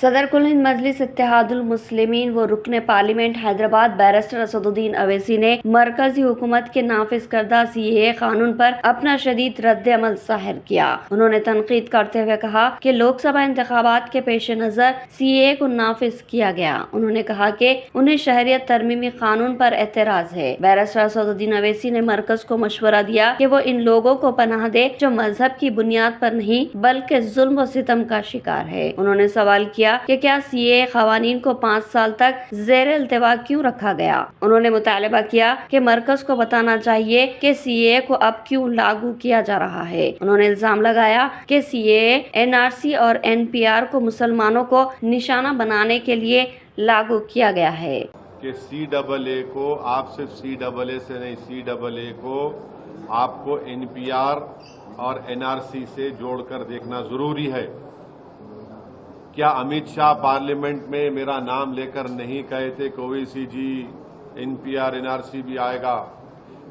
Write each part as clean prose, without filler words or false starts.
صدر کل ہند مجلس اتحاد المسلمین و رکن پارلیمنٹ حیدرآباد بیرسٹر اسدالدین اویسی نے مرکزی حکومت کے نافذ کردہ CAA قانون پر اپنا شدید رد عمل ظاہر کیا۔ انہوں نے تنقید کرتے ہوئے کہا کہ لوک سبھا انتخابات کے پیش نظر CAA کو نافذ کیا گیا۔ انہوں نے کہا کہ انہیں شہریت ترمیمی قانون پر اعتراض ہے۔ بیرسٹر اسدالدین اویسی نے مرکز کو مشورہ دیا کہ وہ ان لوگوں کو پناہ دے جو مذہب کی بنیاد پر نہیں بلکہ ظلم و ستم کا شکار ہے۔ انہوں نے سوال کیا کہ کیا CAA قوانین کو 5 سال تک زیر التوا کیوں رکھا گیا۔ انہوں نے مطالبہ کیا کہ مرکز کو بتانا چاہیے کہ CAA کو اب کیوں لاگو کیا جا رہا ہے۔ انہوں نے الزام لگایا کہ CAA NRC اور NPR کو مسلمانوں کو نشانہ بنانے کے لیے لاگو کیا گیا ہے کہ CAA کو آپ صرف CAA سے نہیں CAA کو آپ کو NPR اور NRC سے جوڑ کر دیکھنا ضروری ہے۔ کیا امت شاہ پارلیمنٹ میں میرا نام لے کر نہیں کہے تھے کہ اویسی جی NPR NRC بھی آئے گا؟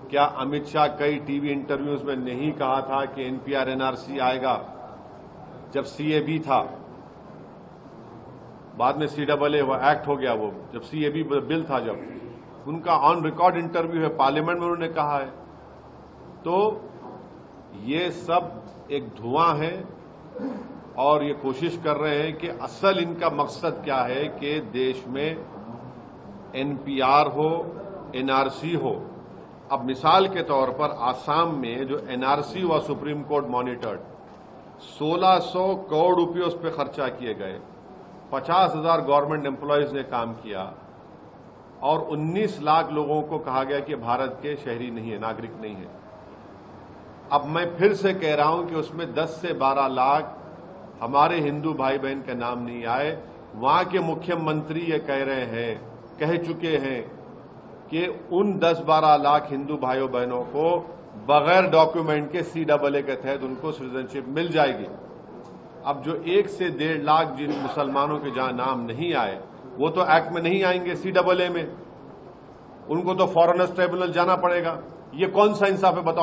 کیا امت شاہ کئی ٹی وی انٹرویوز میں نہیں کہا تھا کہ NPR NRC آئے گا جب CAB تھا؟ بعد میں CAA وہ ایکٹ ہو گیا، وہ جب CAB بل تھا، جب ان کا آن ریکارڈ انٹرویو ہے پارلیمنٹ میں، انہوں نے کہا ہے۔ تو یہ سب ایک دھواں ہے اور یہ کوشش کر رہے ہیں کہ اصل ان کا مقصد کیا ہے کہ دیش میں NPR ہو NRC ہو۔ اب مثال کے طور پر آسام میں جو NRC ہوا سپریم کورٹ مانیٹرڈ، 1600 کروڑ روپے اس پہ خرچہ کیے گئے، 50,000 گورنمنٹ امپلائیز نے کام کیا اور 19 لاکھ لوگوں کو کہا گیا کہ بھارت کے شہری نہیں ہے، ناگرک نہیں ہے۔ اب میں پھر سے کہہ رہا ہوں کہ اس میں 10 سے 12 لاکھ ہمارے ہندو بھائی بہن کا نام نہیں آئے۔ وہاں کے مکھیہ منتری یہ کہہ چکے ہیں کہ ان 10-12 لاکھ ہندو بھائیوں بہنوں کو بغیر ڈاکیومنٹ کے CAA کے تحت ان کو سٹیزنشپ مل جائے گی۔ اب جو 1 سے 1.5 لاکھ جن مسلمانوں کے جہاں نام نہیں آئے وہ تو ایکٹ میں نہیں آئیں گے، CAA میں، ان کو تو فارنرز ٹریبونل جانا پڑے گا۔ یہ کون سا انصاف ہے بتاؤ؟